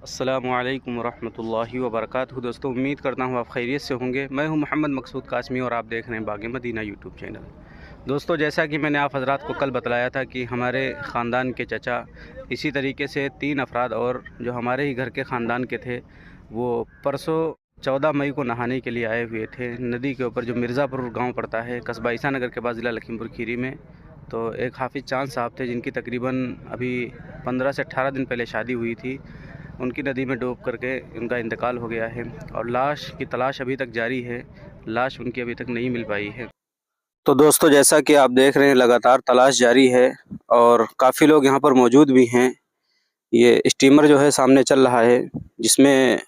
अस्सलामुअलैकुम वरहमतुल्लाहि वबरकातुहू। दोस्तों, उम्मीद करता हूँ आप खैरियत से होंगे। मैं हूँ मोहम्मद मकसूद कासमी और आप देख रहे हैं बाग़ मदीना यूट्यूब चैनल। दोस्तों, जैसा कि मैंने आप हज़रात को कल बतलाया था कि हमारे ख़ानदान के चचा, इसी तरीके से 3 अफराद और जो हमारे ही घर के ख़ानदान के थे, वो परसों 14 मई को नहाने के लिए आए हुए थे नदी के ऊपर, जो मिर्ज़ापुर गाँव पड़ता है, कस्बा ईसा नगर के पास, ज़िला लखीमपुर खीरी में। तो एक हाफ़िज़ चांद साहब थे जिनकी तकरीबन अभी 15 से 18 दिन पहले शादी हुई थी। उनकी नदी में डूब करके उनका इंतकाल हो गया है और लाश की तलाश अभी तक जारी है। लाश उनकी अभी तक नहीं मिल पाई है। तो दोस्तों, जैसा कि आप देख रहे हैं, लगातार तलाश जारी है और काफ़ी लोग यहाँ पर मौजूद भी हैं। ये स्टीमर जो है सामने चल रहा है, जिसमें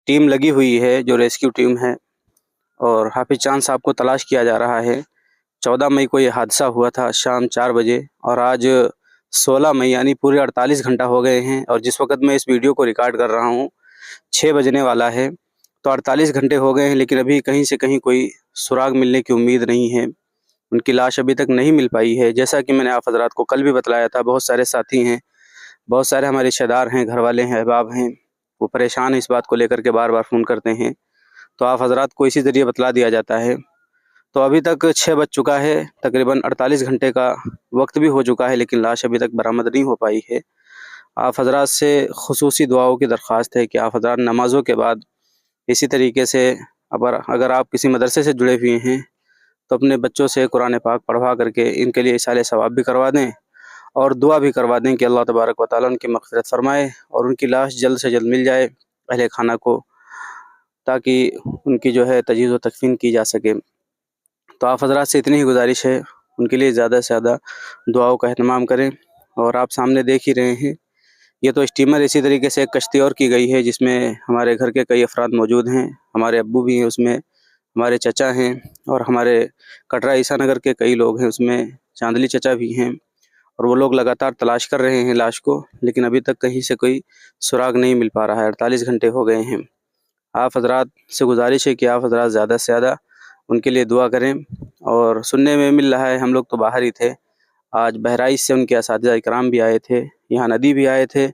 टीम लगी हुई है, जो रेस्क्यू टीम है, और हाफिज़ चांद साहब को तलाश किया जा रहा है। 14 मई को ये हादसा हुआ था शाम 4 बजे और आज 16 मई यानी पूरे 48 घंटा हो गए हैं। और जिस वक्त मैं इस वीडियो को रिकॉर्ड कर रहा हूँ, 6 बजने वाला है। तो 48 घंटे हो गए हैं, लेकिन अभी कहीं से कहीं कोई सुराग मिलने की उम्मीद नहीं है। उनकी लाश अभी तक नहीं मिल पाई है। जैसा कि मैंने आप हज़रात को कल भी बतलाया था, बहुत सारे साथी हैं, बहुत सारे हमारे रिश्तेदार हैं, घर वाले हैं, अहबाब हैं, वो परेशान हैं इस बात को लेकर के, बार बार फ़ोन करते हैं। तो आप हज़रात को इसी ज़रिए बतला दिया जाता है। तो अभी तक 6 बज चुका है, तकरीबन 48 घंटे का वक्त भी हो चुका है, लेकिन लाश अभी तक बरामद नहीं हो पाई है। आप हज़रात से ख़ुसूसी दुआओं की दरख्वास्त है कि आप हज़रात नमाज़ों के बाद इसी तरीके से अगर आप किसी मदरसे से जुड़े हुए हैं तो अपने बच्चों से कुरान पाक पढ़वा करके इनके लिए इसाले सवाब भी करवा दें और दुआ भी करवा दें कि अल्लाह तबारक व तआला उनकी मग़फ़िरत फ़रमाए और उनकी लाश जल्द से जल्द मिल जाए अहले खाना को, ताकि उनकी जो है तजहीज़ व तकफ़ीन की जा सके। तो आप हज़रात से इतनी ही गुजारिश है, उनके लिए ज़्यादा से ज़्यादा दुआओं का एहतमाम करें। और आप सामने देख ही रहे हैं, ये तो स्टीमर, इसी तरीके से एक कश्ती और की गई है जिसमें हमारे घर के कई अफराद मौजूद हैं। हमारे अब्बू भी हैं उसमें, हमारे चचा हैं और हमारे कटरा ईसा नगर के कई लोग हैं उसमें, चांदली चचा भी हैं। और वो लोग लगातार तलाश कर रहे हैं लाश को, लेकिन अभी तक कहीं से कोई सुराग नहीं मिल पा रहा है। 48 घंटे हो गए हैं। आप हज़रात से गुजारिश है कि आप हज़रात ज़्यादा से ज़्यादा उनके लिए दुआ करें। और सुनने में मिल रहा है, हम लोग तो बाहर ही थे, आज बहराइच से उनके असातिज़ा इकराम भी आए थे, यहाँ नदी भी आए थे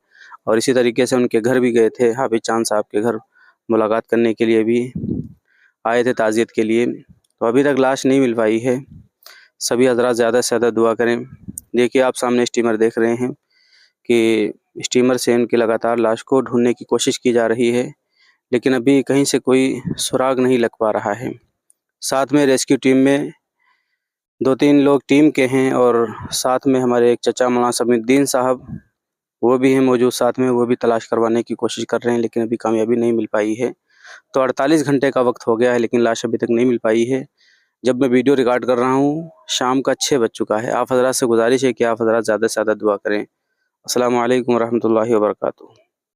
और इसी तरीके से उनके घर भी गए थे। हाफिज़ चांद साहब के घर मुलाकात करने के लिए भी आए थे, ताज़ियत के लिए। तो अभी तक लाश नहीं मिल पाई है। सभी हज़रात ज़्यादा से ज़्यादा दुआ करें। देखिए, आप सामने स्टीमर देख रहे हैं कि स्टीमर से उनकी लगातार लाश को ढूंढने की कोशिश की जा रही है, लेकिन अभी कहीं से कोई सुराग नहीं लग पा रहा है। साथ में रेस्क्यू टीम में 2-3 लोग टीम के हैं और साथ में हमारे एक चचा मौलाना समीउद्दीन साहब, वो भी हैं मौजूद साथ में, वो भी तलाश करवाने की कोशिश कर रहे हैं, लेकिन अभी कामयाबी नहीं मिल पाई है। तो 48 घंटे का वक्त हो गया है, लेकिन लाश अभी तक नहीं मिल पाई है। जब मैं वीडियो रिकॉर्ड कर रहा हूँ, शाम का 6 बज चुका है। आप हज़रात से गुजारिश है कि आप हज़रात ज़्यादा से ज़्यादा दुआ करें। अस्सलामु अलैकुम वरहमतुल्लाहि वबरकातुहू।